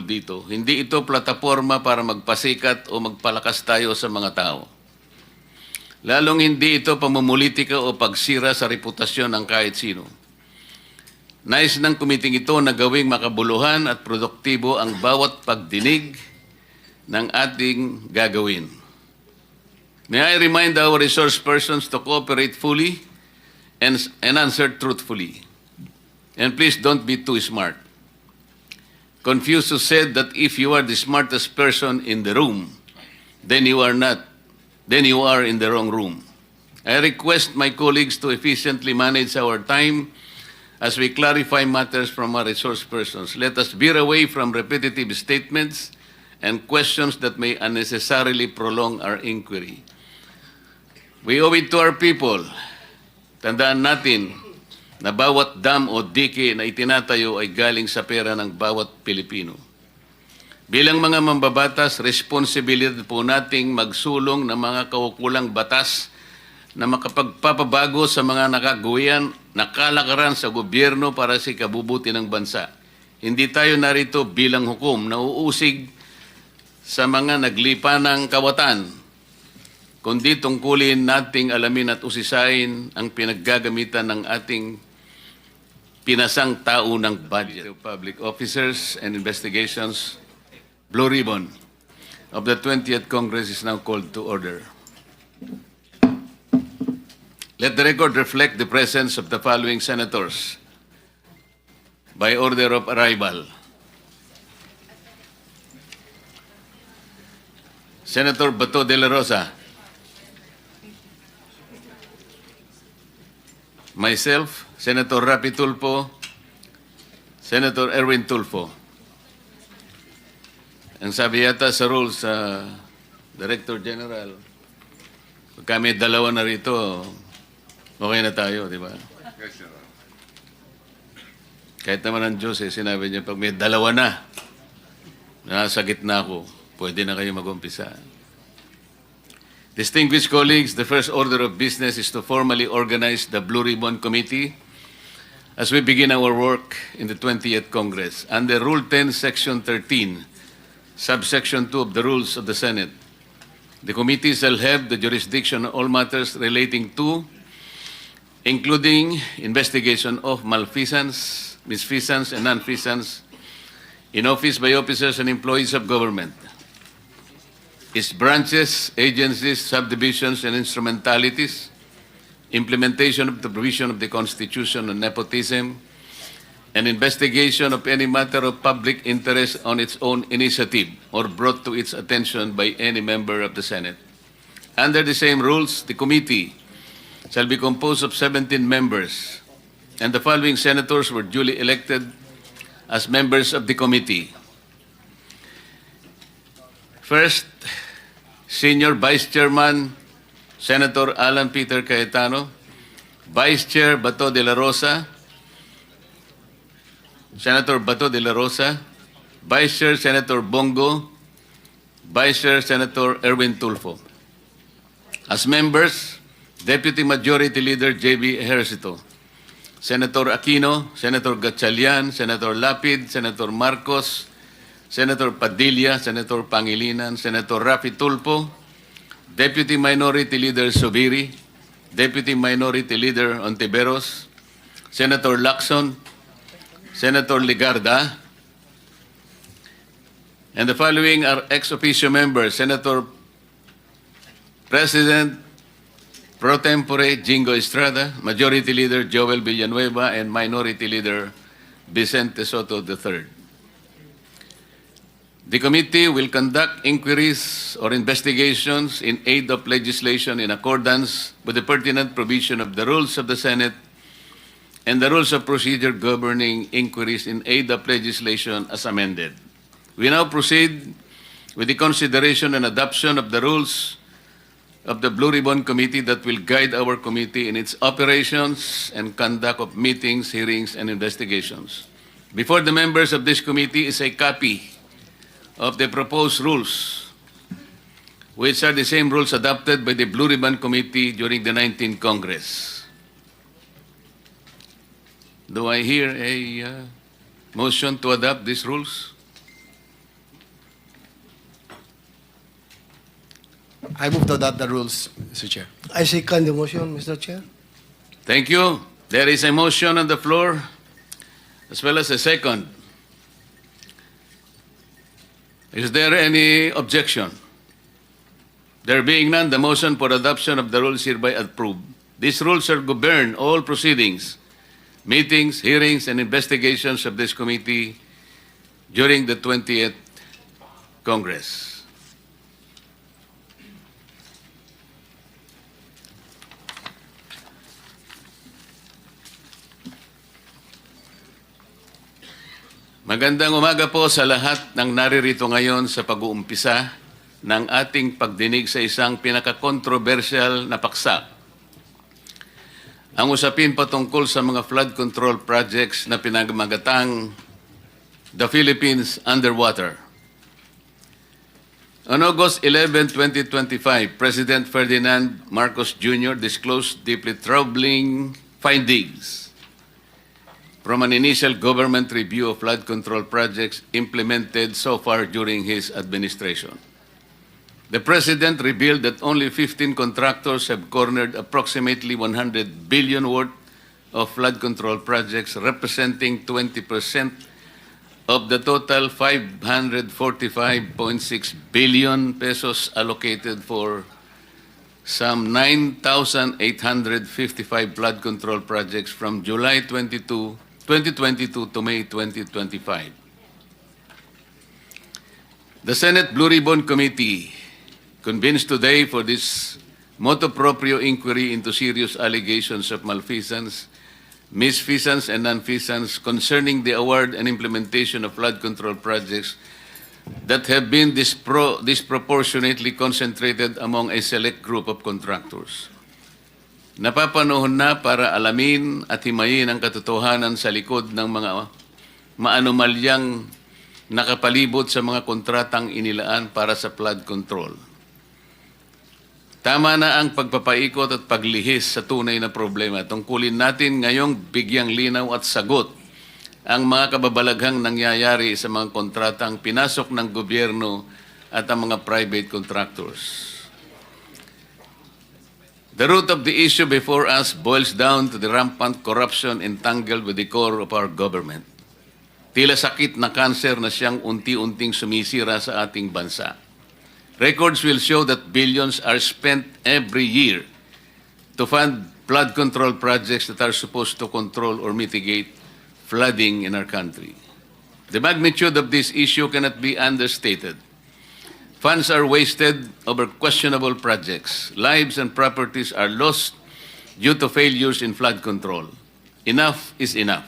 dito. Hindi ito plataforma para magpasikat o magpalakas tayo sa mga tao. Lalong hindi ito pamumulitika o pagsira sa reputasyon ng kahit sino. Nais ng kumiting ito na gawing makabuluhan at produktibo ang bawat pagdinig ng ating gagawin. May I remind our resource persons to cooperate fully and answer truthfully. And please don't be too smart. Confucius said that if you are the smartest person in the room, then you are in the wrong room. I request my colleagues to efficiently manage our time as we clarify matters from our resource persons. Let us veer away from repetitive statements and questions that may unnecessarily prolong our inquiry. We owe it to our people. Tandaan natin na bawat dam o dike na itinatayo ay galing sa pera ng bawat Pilipino. Bilang mga mambabatas, responsibilidad po nating magsulong ng mga kaukulang batas na makapagpapabago sa mga nakalakaran sa gobyerno para sa ikabubuti ng bansa. Hindi tayo narito bilang hukom na uusig sa mga naglipa ng kawatan, kundi tungkulin nating alamin at usisain ang pinaggagamitan ng ating pinasang tao ng budget. Public officers and investigations, Blue Ribbon of the 20th Congress is now called to order. Let the record reflect the presence of the following senators by order of arrival. Senator Bato de la Rosa. Myself, Senator Rapi Tulfo, Senator Erwin Tulfo. Ang sabi yata sa rules, Director General, pag kami dalawa na rito, okay na tayo, di ba? Kahit naman ang Diyos, sinabi niya, pag may dalawa na, nasa gitna ako, pwede na kayo mag-umpisa. Distinguished colleagues, the first order of business is to formally organize the Blue Ribbon Committee as we begin our work in the 20th Congress. Under Rule 10, Section 13, Subsection 2 of the Rules of the Senate, the committee shall have the jurisdiction on all matters relating to, including investigation of malfeasance, misfeasance, and nonfeasance in office by officers and employees of government, its branches, agencies, subdivisions, and instrumentalities, implementation of the provision of the Constitution on nepotism, and investigation of any matter of public interest on its own initiative or brought to its attention by any member of the Senate. Under the same rules, the committee shall be composed of 17 members, and the following senators were duly elected as members of the committee. First, Senior Vice Chairman, Senator Alan Peter Cayetano, Vice Chair Bato de la Rosa, Senator Bato de la Rosa, Vice Chair Senator Bongo, Vice Chair Senator Erwin Tulfo. As members, Deputy Majority Leader J.B. Ejercito, Senator Aquino, Senator Gatchalian, Senator Lapid, Senator Marcos, Senator Padilla, Senator Pangilinan, Senator Rafi Tulfo, Deputy Minority Leader Subiri, Deputy Minority Leader Ontiveros, Senator Lacson, Senator Ligarda, and the following are ex officio members: Senator President Pro Tempore Jingo Estrada, Majority Leader Joel Villanueva, and Minority Leader Vicente Soto III. The committee will conduct inquiries or investigations in aid of legislation in accordance with the pertinent provision of the rules of the Senate and the rules of procedure governing inquiries in aid of legislation as amended. We now proceed with the consideration and adoption of the rules of the Blue Ribbon Committee that will guide our committee in its operations and conduct of meetings, hearings, and investigations. Before the members of this committee is a copy of the proposed rules, which are the same rules adopted by the Blue Ribbon Committee during the 19th Congress. Do I hear a motion to adopt these rules? I move to adopt the rules, Mr. Chair. I second the motion, Mr. Chair. Thank you. There is a motion on the floor as well as a second. Is there any objection? There being none, the motion for adoption of the rules hereby approved. These rules shall govern all proceedings, meetings, hearings, and investigations of this committee during the 20th Congress. Magandang umaga po sa lahat ng naririto ngayon sa pag-uumpisa ng ating pagdinig sa isang pinaka-controversial na paksa. Ang usapin patungkol sa mga flood control projects na pinagmagatang The Philippines Underwater. On August 11, 2025, President Ferdinand Marcos Jr. disclosed deeply troubling findings from an initial government review of flood control projects implemented so far during his administration. The President revealed that only 15 contractors have cornered approximately 100 billion worth of flood control projects, representing 20% of the total 545.6 billion pesos allocated for some 9,855 flood control projects from July 2022 to May 2025. The Senate Blue Ribbon Committee convenes today for this motu proprio inquiry into serious allegations of malfeasance, misfeasance, and nonfeasance concerning the award and implementation of flood control projects that have been disproportionately concentrated among a select group of contractors. Napapanahon na para alamin at himayin ang katotohanan sa likod ng mga maanomalyang nakapalibot sa mga kontratang inilaan para sa flood control. Tama na ang pagpapaikot at paglihis sa tunay na problema. Tungkulin natin ngayong bigyang linaw at sagot ang mga kababalaghang nangyayari sa mga kontratang pinasok ng gobyerno at ang mga private contractors. The root of the issue before us boils down to the rampant corruption entangled with the core of our government. Tila sakit na kanser na siyang unti-unting sumisira sa ating bansa. Records will show that billions are spent every year to fund flood control projects that are supposed to control or mitigate flooding in our country. The magnitude of this issue cannot be understated. Funds are wasted over questionable projects. Lives and properties are lost due to failures in flood control. Enough is enough.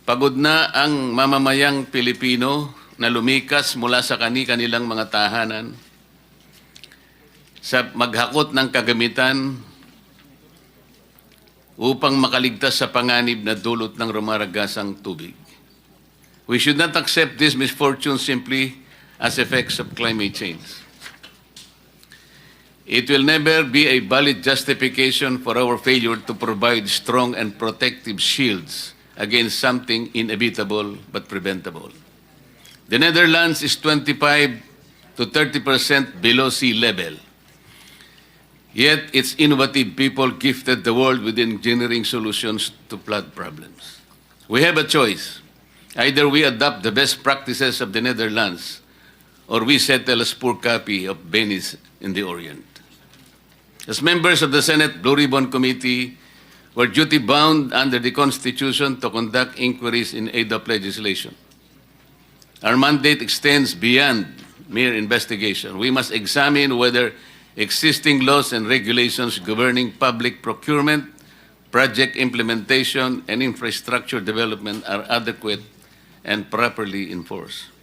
Pagod na ang mamamayang Pilipino na lumikas mula sa kanilang mga tahanan sa maghakot ng kagamitan upang makaligtas sa panganib na dulot ng rumaragasang tubig. We should not accept this misfortune simply as effects of climate change. It will never be a valid justification for our failure to provide strong and protective shields against something inevitable but preventable. The Netherlands is 25 to 30% below sea level. Yet its innovative people gifted the world with engineering solutions to flood problems. We have a choice. Either we adopt the best practices of the Netherlands or we settle a poor copy of Venice in the Orient. As members of the Senate Blue Ribbon Committee, we're duty-bound under the Constitution to conduct inquiries in aid of legislation. Our mandate extends beyond mere investigation. We must examine whether existing laws and regulations governing public procurement, project implementation, and infrastructure development are adequate and properly enforced.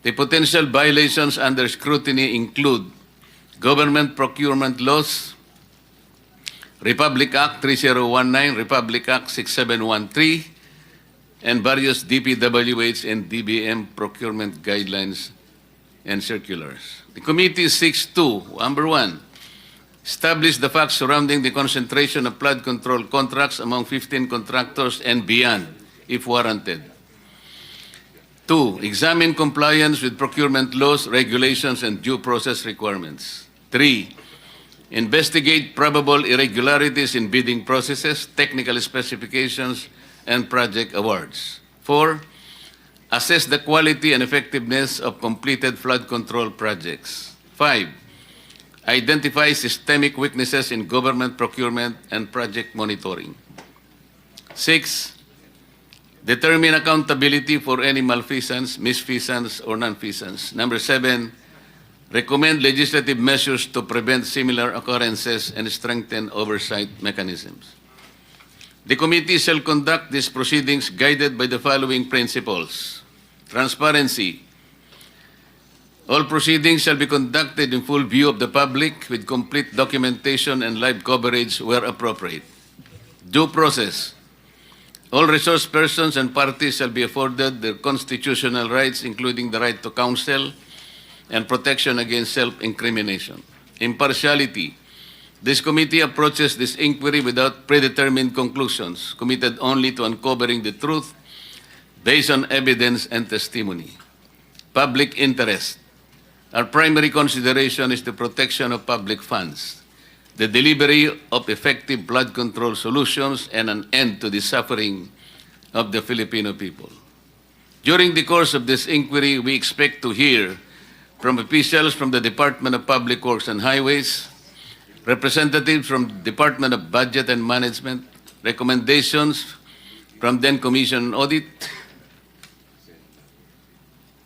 The potential violations under scrutiny include government procurement laws, Republic Act 3019, Republic Act 6713, and various DPWH and DBM procurement guidelines and circulars. The committee seeks to, number one, establish the facts surrounding the concentration of flood control contracts among 15 contractors and beyond, if warranted. Two, examine compliance with procurement laws, regulations, and due process requirements. 3. Investigate probable irregularities in bidding processes, technical specifications, and project awards. 4. Assess the quality and effectiveness of completed flood control projects. 5. Identify systemic weaknesses in government procurement and project monitoring. 6. Determine accountability for any malfeasance, misfeasance, or nonfeasance. Number 7. Recommend legislative measures to prevent similar occurrences and strengthen oversight mechanisms. The committee shall conduct these proceedings guided by the following principles. Transparency. All proceedings shall be conducted in full view of the public with complete documentation and live coverage where appropriate. Due process. All resource persons and parties shall be afforded their constitutional rights, including the right to counsel and protection against self-incrimination. Impartiality. This committee approaches this inquiry without predetermined conclusions, committed only to uncovering the truth based on evidence and testimony. Public interest. Our primary consideration is the protection of public funds, the delivery of effective flood control solutions, and an end to the suffering of the Filipino people. During the course of this inquiry, we expect to hear from officials from the Department of Public Works and Highways, representatives from the Department of Budget and Management, recommendations from then Commission on Audit,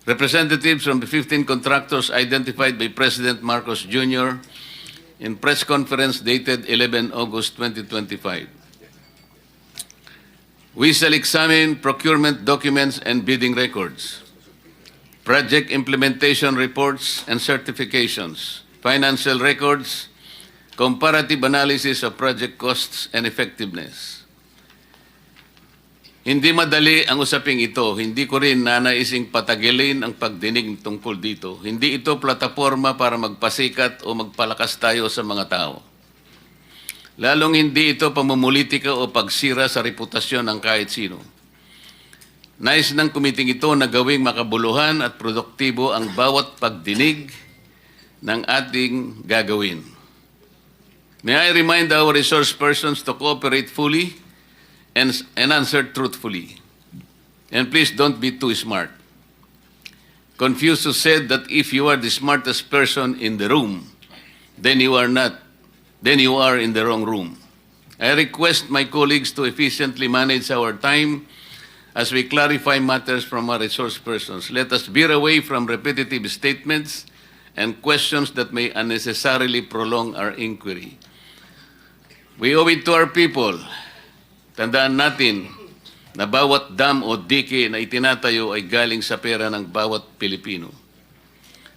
representatives from the 15 contractors identified by President Marcos Jr. in press conference dated 11 August 2025. We shall examine procurement documents and bidding records, project implementation reports and certifications, financial records, comparative analysis of project costs and effectiveness. Hindi madali ang usaping ito. Hindi ko rin nanaising patagilin ang pagdinig tungkol dito. Hindi ito plataforma para magpasikat o magpalakas tayo sa mga tao. Lalong hindi ito pamumulitika o pagsira sa reputasyon ng kahit sino. Nais ng kumiting ito na gawing makabuluhan at produktibo ang bawat pagdinig ng ating gagawin. May I remind our resource persons to cooperate fully and answer truthfully. And please don't be too smart. Confucius said that if you are the smartest person in the room, then you are in the wrong room. I request my colleagues to efficiently manage our time as we clarify matters from our resource persons. Let us veer away from repetitive statements and questions that may unnecessarily prolong our inquiry. We owe it to our people. Tandaan natin na bawat dam o dike na itinatayo ay galing sa pera ng bawat Pilipino.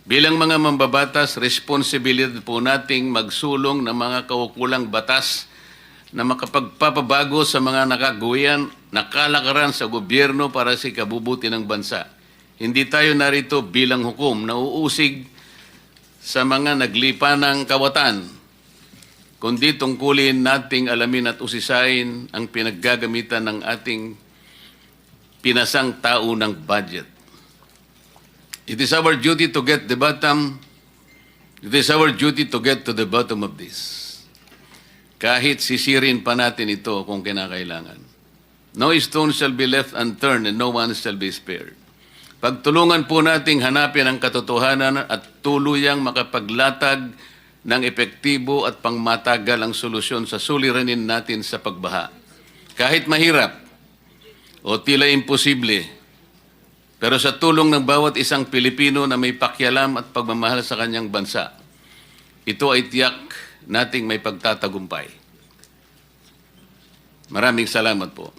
Bilang mga mambabatas, responsibilidad po nating magsulong ng mga kaukulang batas na makapagpapabago sa mga nakalakaran sa gobyerno para sa ikabubuti ng bansa. Hindi tayo narito bilang hukom na uusig sa mga naglipa ng kawatan, kundi tungkulin nating alamin at usisain ang pinaggagamitan ng ating pinasang tao ng budget. It is our duty to get to the bottom of this. Kahit sisirin pa natin ito kung kinakailangan. No stone shall be left unturned and no one shall be spared. Pagtulungan po nating hanapin ang katotohanan at tuluyang makapaglatag ng epektibo at pangmatagal ang solusyon sa suliranin natin sa pagbaha. Kahit mahirap o tila imposible, pero sa tulong ng bawat isang Pilipino na may pakialam at pagmamahal sa kanyang bansa, ito ay tiyak nating may pagtatagumpay. Maraming salamat po.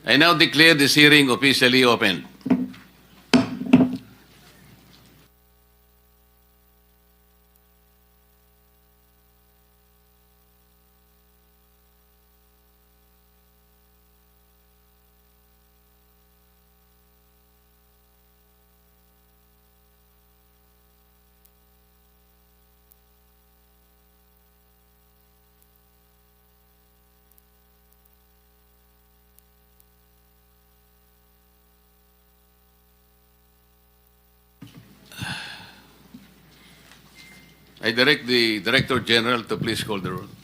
I now declare this hearing officially open. I direct the Director General to please call the roll.